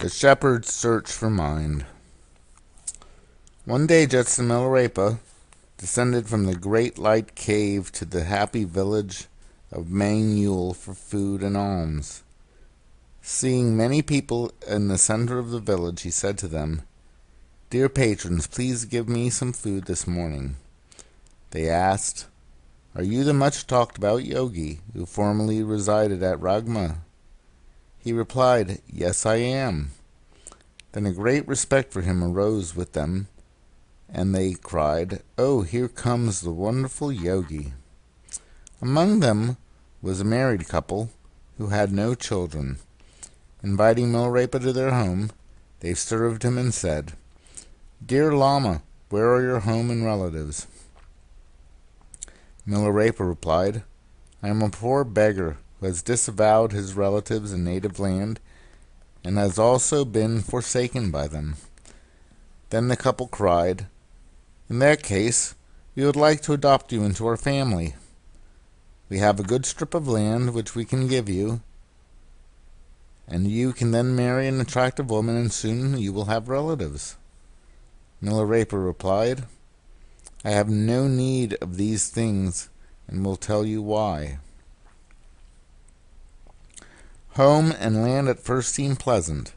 The Shepherd's Search for Mind. One day Judson Milarepa descended from the great light cave to the happy village of Mangul for food and alms. Seeing many people in the center of the village, he said to them, "Dear patrons, please give me some food this morning." They asked, "Are you the much-talked-about yogi who formerly resided at Ragma?" He replied, "Yes, I am." Then a great respect for him arose with them, and they cried, "Oh, here comes the wonderful yogi." Among them was a married couple who had no children. Inviting Milarepa to their home, they served him and said, "Dear Lama, where are your home and relatives?" Milarepa replied, "I am a poor beggar who has disavowed his relatives and native land, and has also been forsaken by them." Then the couple cried, "In that case, we would like to adopt you into our family. We have a good strip of land which we can give you, and you can then marry an attractive woman, and soon you will have relatives." Milarepa replied, "I have no need of these things, and will tell you why. Home and land at first seem pleasant,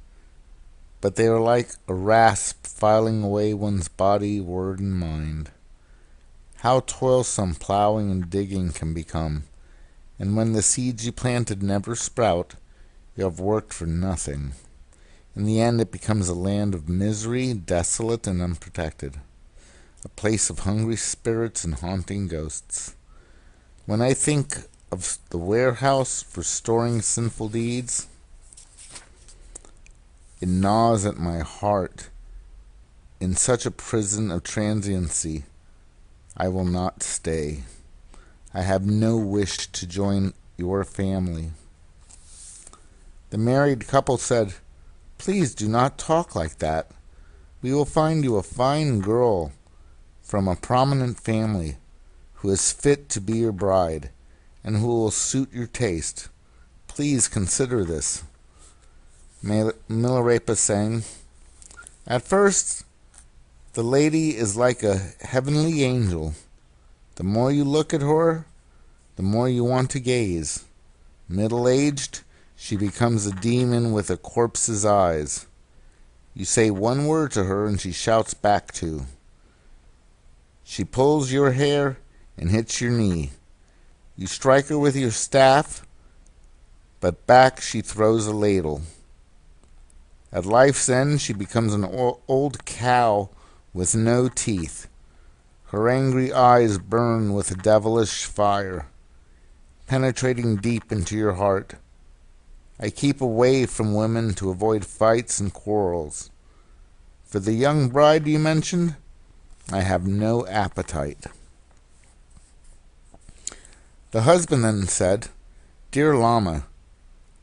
but they are like a rasp filing away one's body, word, and mind. How toilsome plowing and digging can become, and when the seeds you planted never sprout, you have worked for nothing. In the end it becomes a land of misery, desolate and unprotected, a place of hungry spirits and haunting ghosts. When I think of the warehouse for storing sinful deeds, it gnaws at my heart. In such a prison of transiency, I will not stay. I have no wish to join your family." The married couple said, "Please do not talk like that. We will find you a fine girl from a prominent family who is fit to be your bride, and who will suit your taste. Please consider this." Milarepa sang, "At first, the lady is like a heavenly angel. The more you look at her, the more you want to gaze. Middle-aged, she becomes a demon with a corpse's eyes. You say one word to her and she shouts back too. She pulls your hair and hits your knee. You strike her with your staff, but back she throws a ladle. At life's end, she becomes an old cow with no teeth. Her angry eyes burn with a devilish fire, penetrating deep into your heart. I keep away from women to avoid fights and quarrels. For the young bride you mentioned, I have no appetite." The husband then said, "Dear Lama,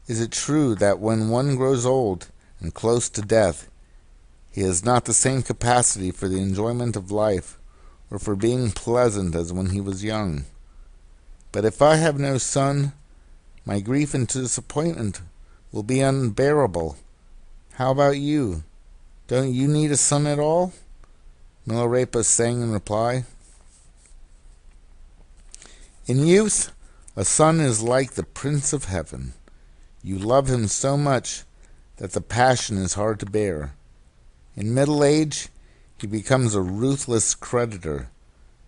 is it true that when one grows old and close to death, he has not the same capacity for the enjoyment of life or for being pleasant as when he was young? But if I have no son, my grief and disappointment will be unbearable. How about you? Don't you need a son at all?" Milarepa sang in reply, "In youth, a son is like the Prince of Heaven. You love him so much that the passion is hard to bear. In middle age, he becomes a ruthless creditor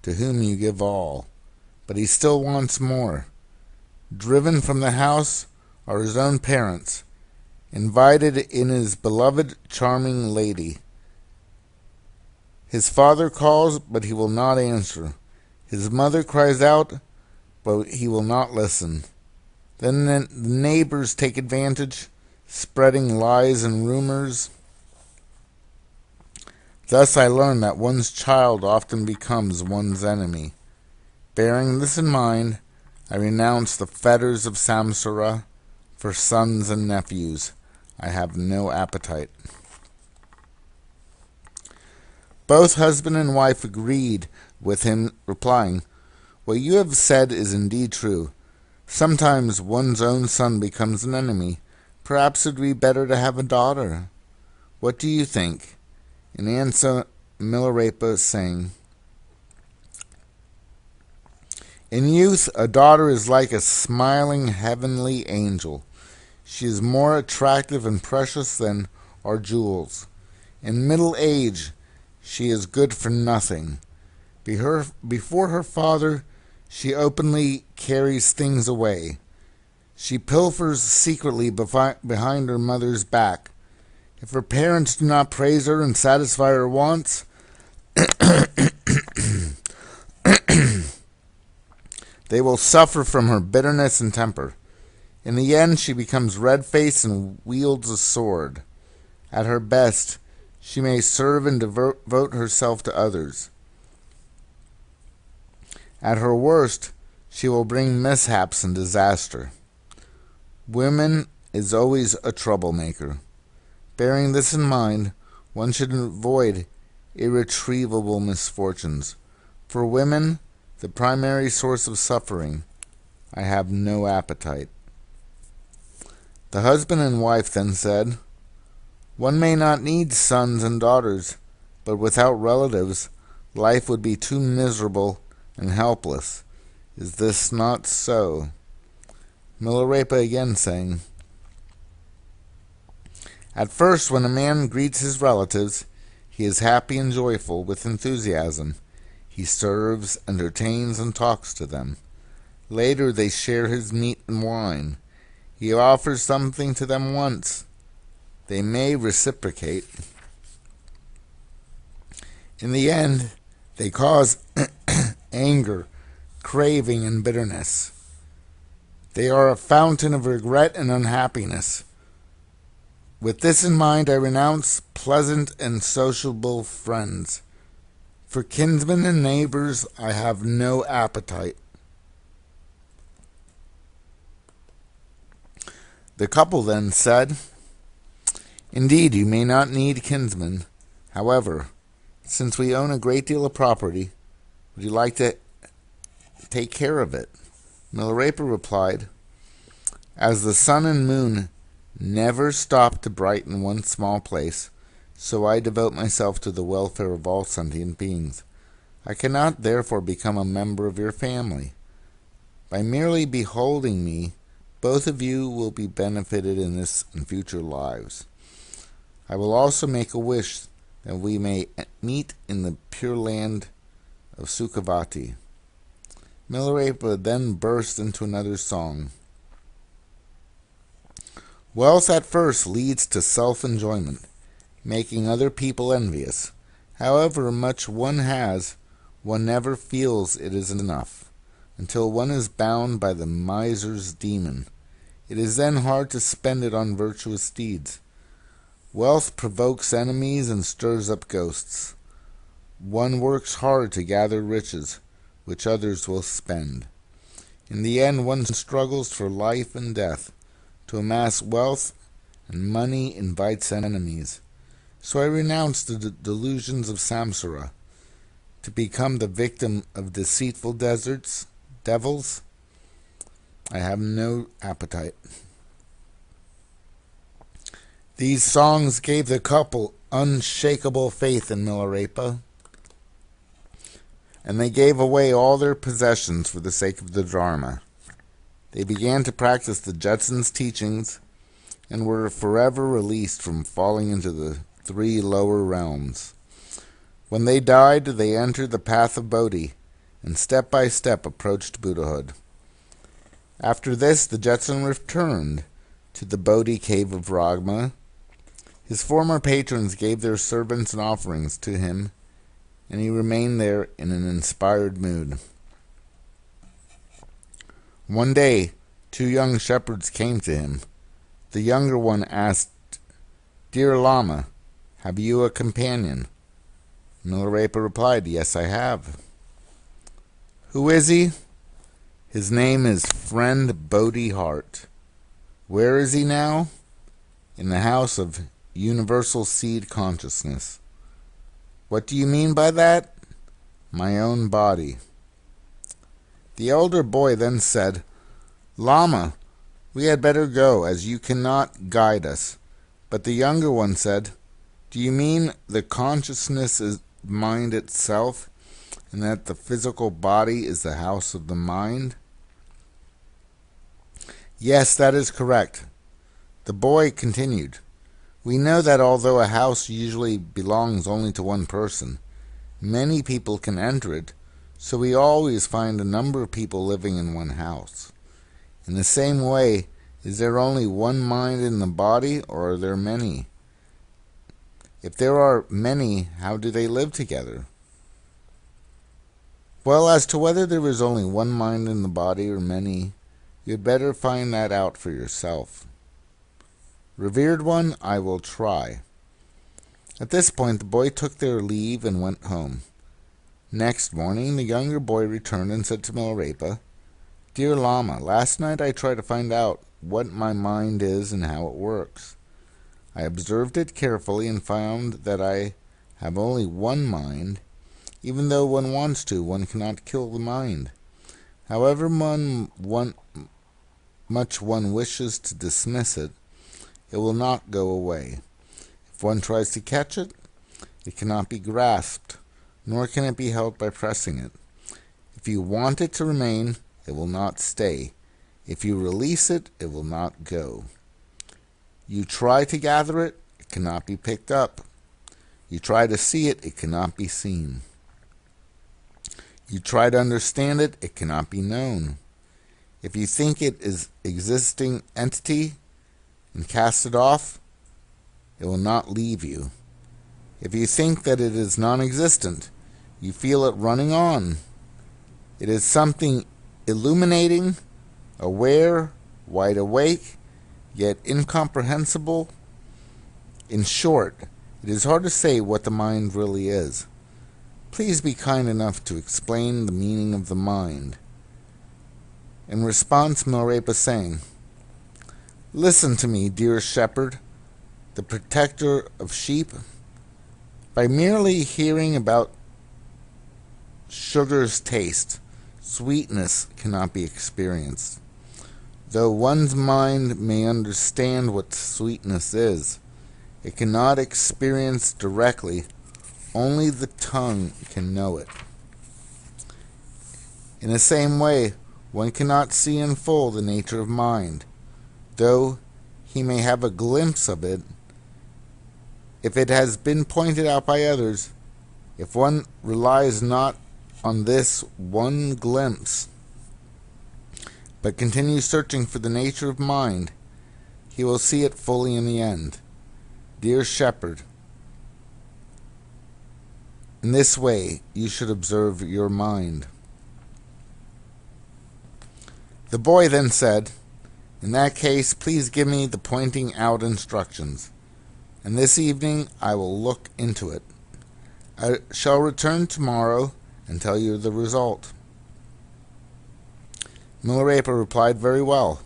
to whom you give all, but he still wants more. Driven from the house are his own parents, invited in his beloved charming lady. His father calls, but he will not answer. His mother cries out, but he will not listen. Then the neighbors take advantage, spreading lies and rumors. Thus I learn that one's child often becomes one's enemy. Bearing this in mind, I renounce the fetters of samsara. For sons and nephews, I have no appetite." Both husband and wife agreed with him, replying, "What you have said is indeed true. Sometimes one's own son becomes an enemy. Perhaps it would be better to have a daughter." What do you think?" In answer, Milarepa sang, "In youth, a daughter is like a smiling heavenly angel. She is more attractive and precious than are jewels. In middle age, she is good for nothing. Before her father, she openly carries things away. She pilfers secretly behind her mother's back. If her parents do not praise her and satisfy her wants, they will suffer from her bitterness and temper. In the end, she becomes red-faced and wields a sword. At her best, she may serve and devote herself to others. At her worst, she will bring mishaps and disaster. Woman is always a troublemaker. Bearing this in mind, one should avoid irretrievable misfortunes. For women, the primary source of suffering, I have no appetite." The husband and wife then said, "One may not need sons and daughters, but without relatives, life would be too miserable and helpless. Is this not so?" Milarepa again sang, "At first, when a man greets his relatives, he is happy and joyful with enthusiasm. He serves, entertains, and talks to them. Later, they share his meat and wine. He offers something to them once. They may reciprocate. In the end, they cause anger, craving, and bitterness. They are a fountain of regret and unhappiness. With this in mind, I renounce pleasant and sociable friends. For kinsmen and neighbors, I have no appetite." The couple then said, "Indeed, you may not need kinsmen. However, since we own a great deal of property, would you like to take care of it?" Milarepa replied, "As the sun and moon never stop to brighten one small place, so I devote myself to the welfare of all sentient beings. I cannot therefore become a member of your family. By merely beholding me, both of you will be benefited in this and future lives. I will also make a wish that we may meet in the pure land of Sukhavati." Milarepa then burst into another song. "Wealth at first leads to self-enjoyment, making other people envious. However much one has, one never feels it is enough, until one is bound by the miser's demon. It is then hard to spend it on virtuous deeds. Wealth provokes enemies and stirs up ghosts. One works hard to gather riches, which others will spend. In the end, one struggles for life and death. To amass wealth and money invites enemies. So I renounce the delusions of samsara. To become the victim of deceitful devils, I have no appetite." These songs gave the couple unshakable faith in Milarepa, and they gave away all their possessions for the sake of the Dharma. They began to practice the Jetson's teachings and were forever released from falling into the 3 lower realms. When they died, they entered the path of Bodhi and step by step approached Buddhahood. After this, the Jetson returned to the Bodhi cave of Ragma. His former patrons gave their servants and offerings to him, and he remained there in an inspired mood. One day, 2 young shepherds came to him. The younger one asked, "Dear Lama, have you a companion?" Milarepa replied, "Yes, I have." "Who is he?" "His name is Friend Bodhi Heart." "Where is he now?" "In the house of Universal Seed Consciousness." "What do you mean by that?" "My own body." The elder boy then said, "Lama, we had better go, as you cannot guide us." But the younger one said, Do you mean the consciousness is mind itself, and that the physical body is the house of the mind? Yes, that is correct. The boy continued, We know that although a house usually belongs only to one person, many people can enter it, so we always find a number of people living in one house. In the same way, is there only one mind in the body, or are there many? If there are many, how do they live together? Well, as to whether there is only one mind in the body or many, you had better find that out for yourself. Revered one, I will try. At this point, the boy took their leave and went home. Next morning, the younger boy returned and said to Milarepa, Dear Lama, last night I tried to find out what my mind is and how it works. I observed it carefully and found that I have only one mind. Even though one wants to, one cannot kill the mind. However much one wishes to dismiss it, it will not go away. If one tries to catch it, it cannot be grasped, nor can it be held by pressing it. If you want it to remain, it will not stay. If you release it, it will not go. You try to gather it, it cannot be picked up. You try to see it, it cannot be seen. You try to understand it, it cannot be known. If you think it is existing entity and cast it off, it will not leave you. If you think that it is non-existent, you feel it running on. It is something illuminating, aware, wide awake, yet incomprehensible. In short, it is hard to say what the mind really is. Please be kind enough to explain the meaning of the mind. In response, Milarepa sang, Listen to me, dear shepherd, the protector of sheep. By merely hearing about sugar's taste, sweetness cannot be experienced. Though one's mind may understand what sweetness is, it cannot experience directly. Only the tongue can know it. In the same way, one cannot see in full the nature of mind, though he may have a glimpse of it. If it has been pointed out by others, if one relies not on this one glimpse, but continues searching for the nature of mind, he will see it fully in the end. Dear shepherd, in this way you should observe your mind. The boy then said, In that case, please give me the pointing out instructions, and this evening I will look into it. I shall return tomorrow and tell you the result. Milarepa replied, Very well.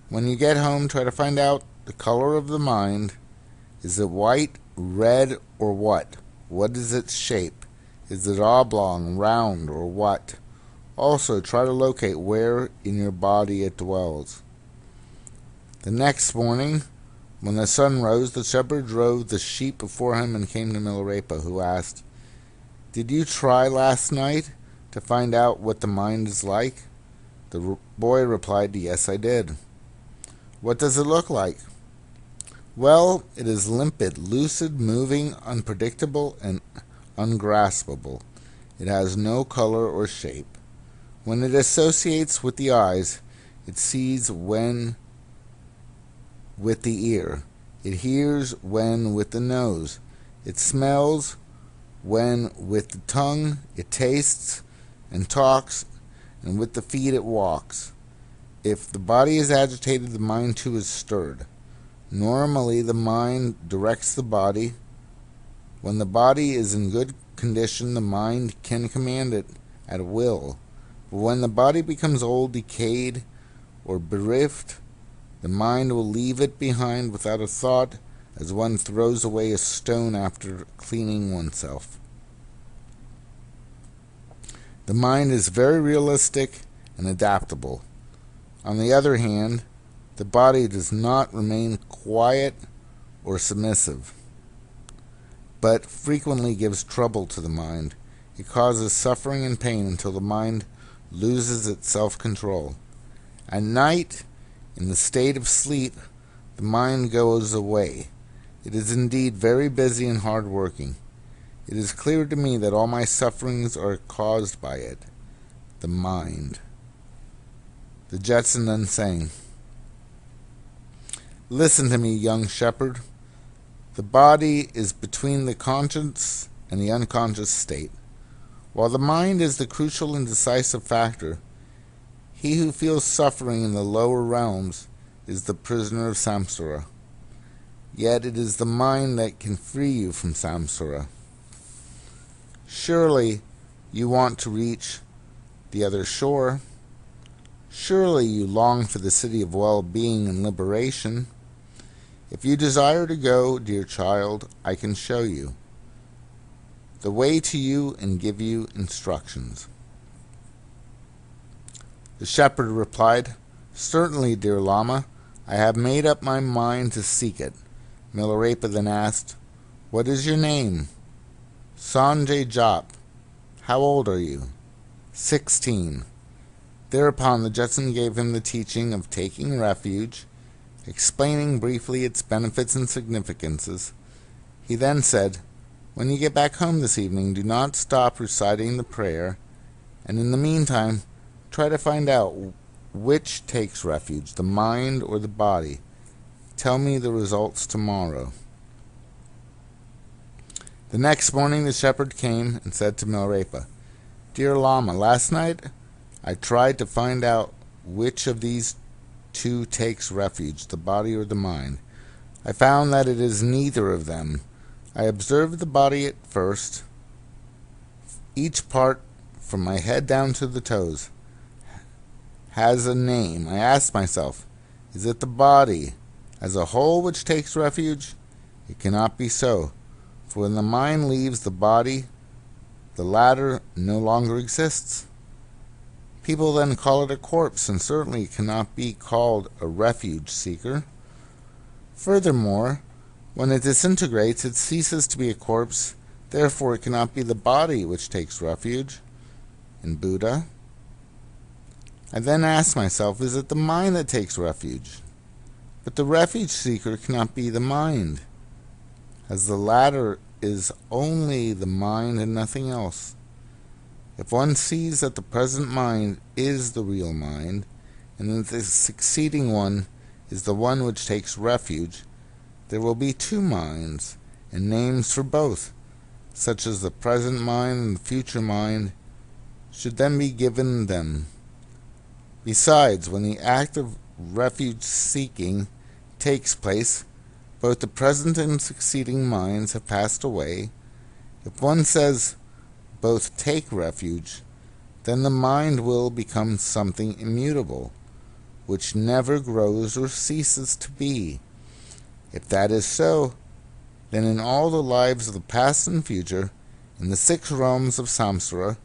When you get home, try to find out the color of the mind. Is it white, red, or what? What is its shape? Is it oblong, round, or what? Also, try to locate where in your body it dwells. The next morning, when the sun rose, the shepherd drove the sheep before him and came to Milarepa, who asked, Did you try last night to find out what the mind is like? The boy replied, Yes, I did. What does it look like? Well, it is limpid, lucid, moving, unpredictable, and ungraspable. It has no color or shape. When it associates with the eyes, it sees when with the ear. It hears when with the nose. It smells when with the tongue. It tastes and talks, and with the feet it walks. If the body is agitated, the mind too is stirred. Normally, the mind directs the body. When the body is in good condition, the mind can command it at will. But when the body becomes old, decayed, or bereft, the mind will leave it behind without a thought, as one throws away a stone after cleaning oneself. The mind is very realistic and adaptable. On the other hand, the body does not remain quiet or submissive. but frequently gives trouble to the mind. It causes suffering and pain until the mind loses its self-control. At night, in the state of sleep, the mind goes away. It is indeed very busy and hard-working. It is clear to me that all my sufferings are caused by it, the mind. The Jetson then sang, "Listen to me, young shepherd. The body is between the conscious and the unconscious state. While the mind is the crucial and decisive factor, he who feels suffering in the lower realms is the prisoner of samsara. Yet it is the mind that can free you from samsara. Surely you want to reach the other shore. Surely you long for the city of well-being and liberation. If you desire to go, dear child, I can show you the way to you and give you instructions." The shepherd replied, "Certainly, dear Lama, I have made up my mind to seek it." Milarepa then asked, "What is your name?" "Sanjay Jap." "How old are you?" 16. Thereupon the Jetson gave him the teaching of taking refuge, explaining briefly its benefits and significances. He then said, "When you get back home this evening, do not stop reciting the prayer, and in the meantime, try to find out which takes refuge, the mind or the body. Tell me the results tomorrow." The next morning the shepherd came and said to Milarepa, "Dear Lama, last night I tried to find out which of these two takes refuge, the body or the mind. I found that it is neither of them. I observed the body at first. Each part, from my head down to the toes, has a name. I asked myself, is it the body as a whole which takes refuge? It cannot be so, for when the mind leaves the body, the latter no longer exists. People then call it a corpse, and certainly it cannot be called a refuge seeker. Furthermore, when it disintegrates, it ceases to be a corpse. Therefore, it cannot be the body which takes refuge in Buddha. I then ask myself, is it the mind that takes refuge? But the refuge seeker cannot be the mind, as the latter is only the mind and nothing else. If one sees that the present mind is the real mind, and that the succeeding one is the one which takes refuge, there will be two minds, and names for both, such as the present mind and the future mind, should then be given them. Besides, when the act of refuge-seeking takes place, both the present and succeeding minds have passed away. If one says, both take refuge, then the mind will become something immutable, which never grows or ceases to be. If that is so, then in all the lives of the past and future, in the 6 realms of samsara,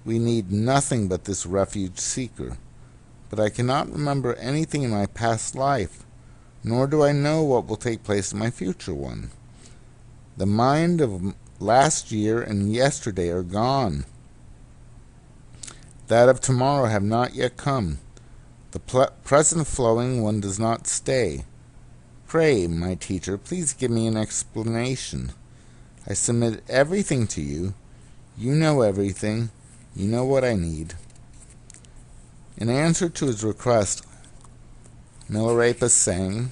we need nothing but this refuge seeker. But I cannot remember anything in my past life, nor do I know what will take place in my future one. The mind of last year and yesterday are gone. That of tomorrow have not yet come. The present flowing one does not stay. Pray, my teacher, please give me an explanation. I submit everything to you. You know everything. You know what I need." In answer to his request, Milarepa sang,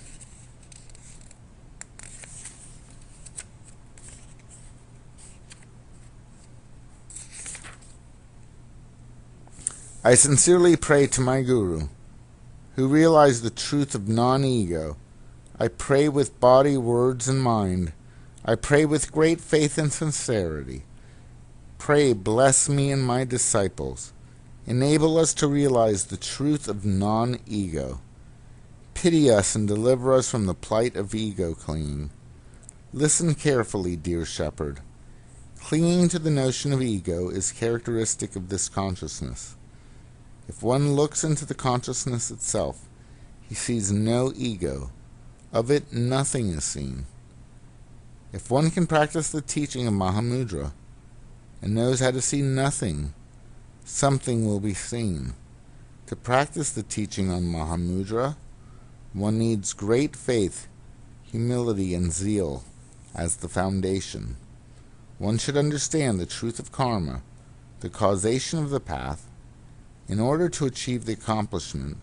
"I sincerely pray to my Guru, who realized the truth of non-ego. I pray with body, words, and mind. I pray with great faith and sincerity. Pray, bless me and my disciples. Enable us to realize the truth of non-ego. Pity us and deliver us from the plight of ego clinging. Listen carefully, dear shepherd. Clinging to the notion of ego is characteristic of this consciousness. If one looks into the consciousness itself, he sees no ego. Of it nothing is seen. If one can practice the teaching of Mahamudra and knows how to see nothing, something will be seen. To practice the teaching on Mahamudra, one needs great faith, humility, and zeal as the foundation. One should understand the truth of karma, the causation of the path. In order to achieve the accomplishment,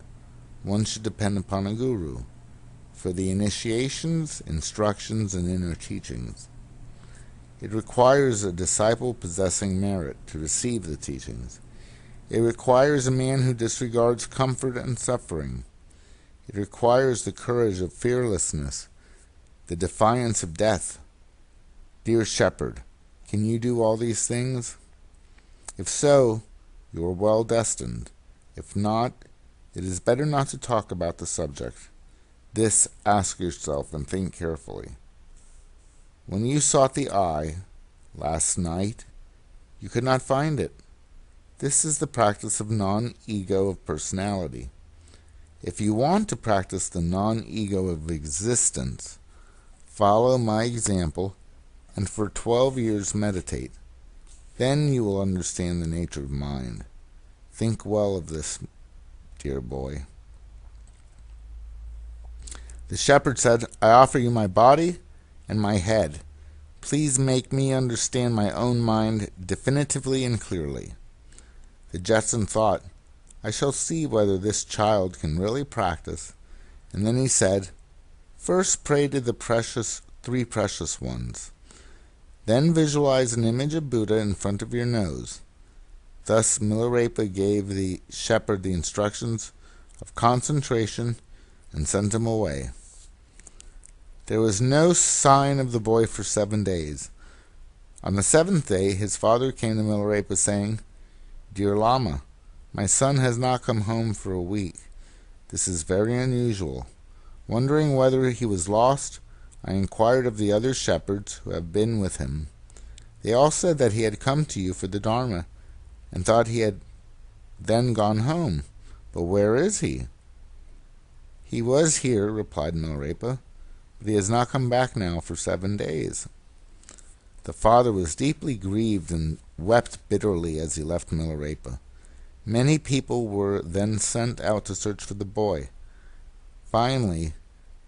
one should depend upon a guru for the initiations, instructions, and inner teachings. It requires a disciple possessing merit to receive the teachings. It requires a man who disregards comfort and suffering. It requires the courage of fearlessness, the defiance of death. Dear shepherd, can you do all these things? If so, you are well destined. If not, it is better not to talk about the subject. This ask yourself and think carefully. When you sought the eye last night, you could not find it. This is the practice of non-ego of personality. If you want to practice the non-ego of existence, follow my example and for 12 years meditate. Then you will understand the nature of mind. Think well of this, dear boy. The shepherd said, I offer you my body and my head. Please make me understand my own mind definitively and clearly. The Jetson thought, I shall see whether this child can really practice. And then he said, first pray to the three precious ones. Then visualize an image of Buddha in front of your nose. Thus Milarepa gave the shepherd the instructions of concentration and sent him away. There was no sign of the boy for 7 days. On the 7th day, his father came to Milarepa saying, Dear Lama, my son has not come home for a week. This is very unusual. Wondering whether he was lost, I inquired of the other shepherds who have been with him. They all said that he had come to you for the Dharma, and thought he had then gone home. But where is he? He was here, replied Milarepa, but he has not come back now for 7 days. The father was deeply grieved and wept bitterly as he left Milarepa. Many people were then sent out to search for the boy. Finally,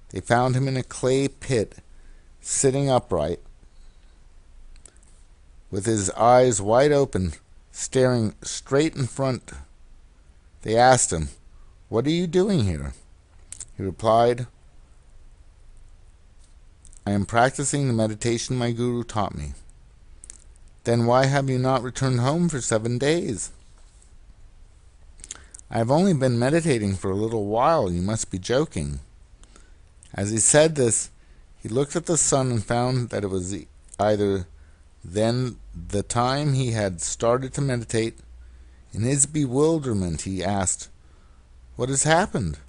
they found him in a clay pit, sitting upright, with his eyes wide open, staring straight in front. They asked him, What are you doing here? He replied, I am practicing the meditation my guru taught me. Then why have you not returned home for 7 days? I have only been meditating for a little while. You must be joking. As he said this, he looked at the sun and found that it was either then the time he had started to meditate. In his bewilderment, he asked, What has happened?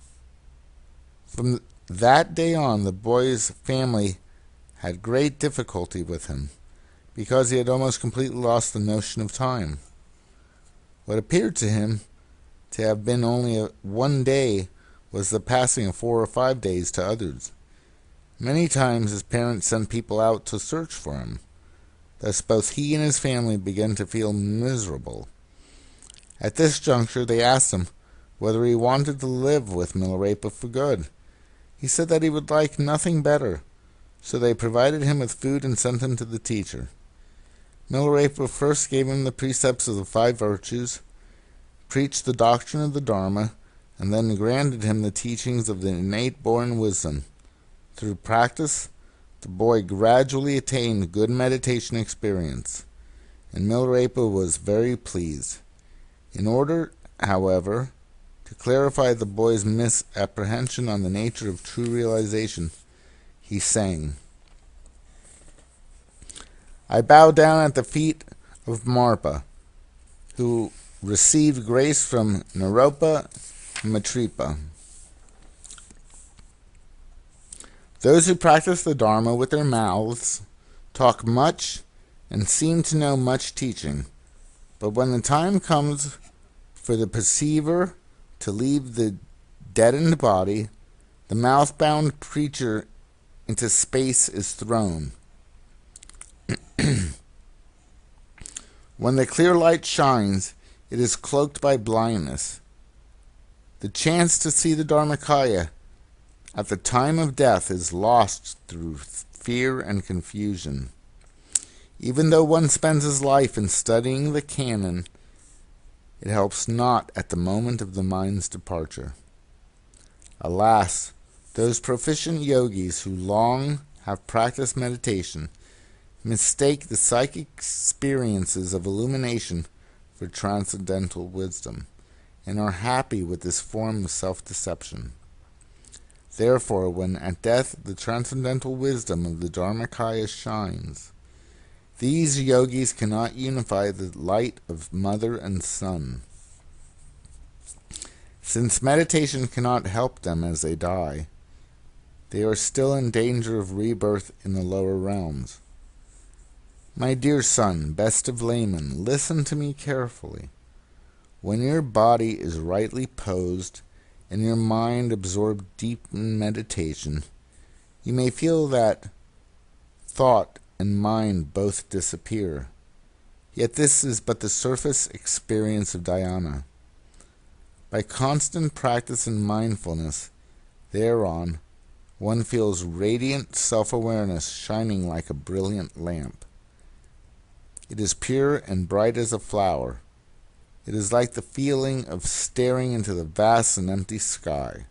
From that day on, the boy's family had great difficulty with him, because he had almost completely lost the notion of time. What appeared to him to have been only 1 day was the passing of 4 or 5 days to others. Many times his parents sent people out to search for him. Thus both he and his family began to feel miserable. At this juncture they asked him whether he wanted to live with Milarepa for good. He said that he would like nothing better, so they provided him with food and sent him to the teacher. Milarepa first gave him the precepts of the 5 virtues, preached the doctrine of the Dharma, and then granted him the teachings of the innate born wisdom. Through practice, the boy gradually attained good meditation experience, and Milarepa was very pleased. In order, however, to clarify the boy's misapprehension on the nature of true realization, he sang, I bow down at the feet of Marpa, who received grace from Naropa and Matripa. Those who practice the Dharma with their mouths talk much and seem to know much teaching, but when the time comes for the perceiver to leave the deadened body, the mouth-bound preacher into space is thrown. When the clear light shines, it is cloaked by blindness. The chance to see the Dharmakaya at the time of death is lost through fear and confusion. Even though one spends his life in studying the canon, it helps not at the moment of the mind's departure. Alas, those proficient yogis who long have practiced meditation mistake the psychic experiences of illumination for transcendental wisdom, and are happy with this form of self-deception. Therefore, when at death the transcendental wisdom of the Dharmakaya shines, these yogis cannot unify the light of mother and son. Since meditation cannot help them as they die, they are still in danger of rebirth in the lower realms. My dear son, best of laymen, listen to me carefully. When your body is rightly posed and your mind absorbed deep in meditation, you may feel that thought and mind both disappear. Yet this is but the surface experience of dhyana. By constant practice in mindfulness thereon, one feels radiant self-awareness shining like a brilliant lamp. It is pure and bright as a flower. It is like the feeling of staring into the vast and empty sky.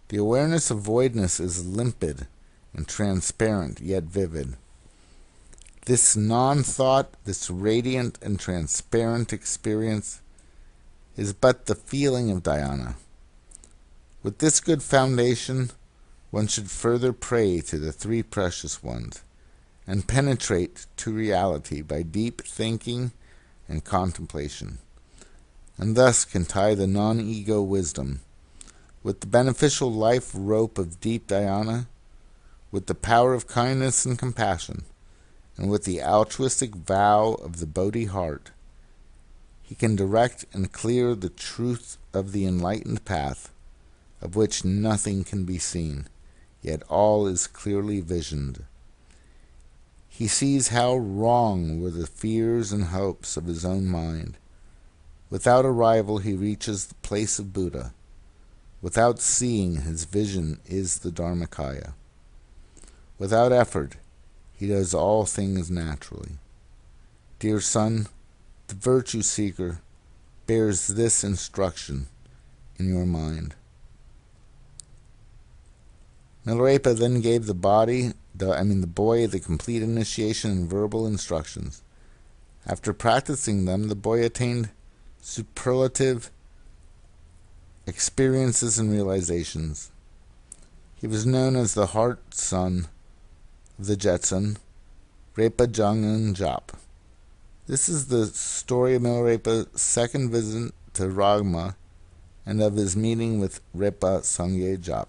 The awareness of voidness is limpid and transparent, yet vivid. This non-thought, this radiant and transparent experience is but the feeling of dhyana. With this good foundation, one should further pray to the three precious ones and penetrate to reality by deep thinking and contemplation, and thus can tie the non-ego wisdom with the beneficial life rope of deep dhyana, with the power of kindness and compassion, and with the altruistic vow of the Bodhi heart. He can direct and clear the truth of the enlightened path, of which nothing can be seen, yet all is clearly visioned. He sees how wrong were the fears and hopes of his own mind. Without a rival, he reaches the place of Buddha. Without seeing, his vision is the Dharmakaya. Without effort, he does all things naturally. Dear son, the virtue seeker bears this instruction in your mind. Milarepa then gave the boy the complete initiation and verbal instructions. After practicing them, the boy attained superlative experiences and realizations. He was known as the heart son of the Jetsun, Repa Jungen Jop. This is the story of Milarepa's second visit to Ragma and of his meeting with Repa Sangye Jop.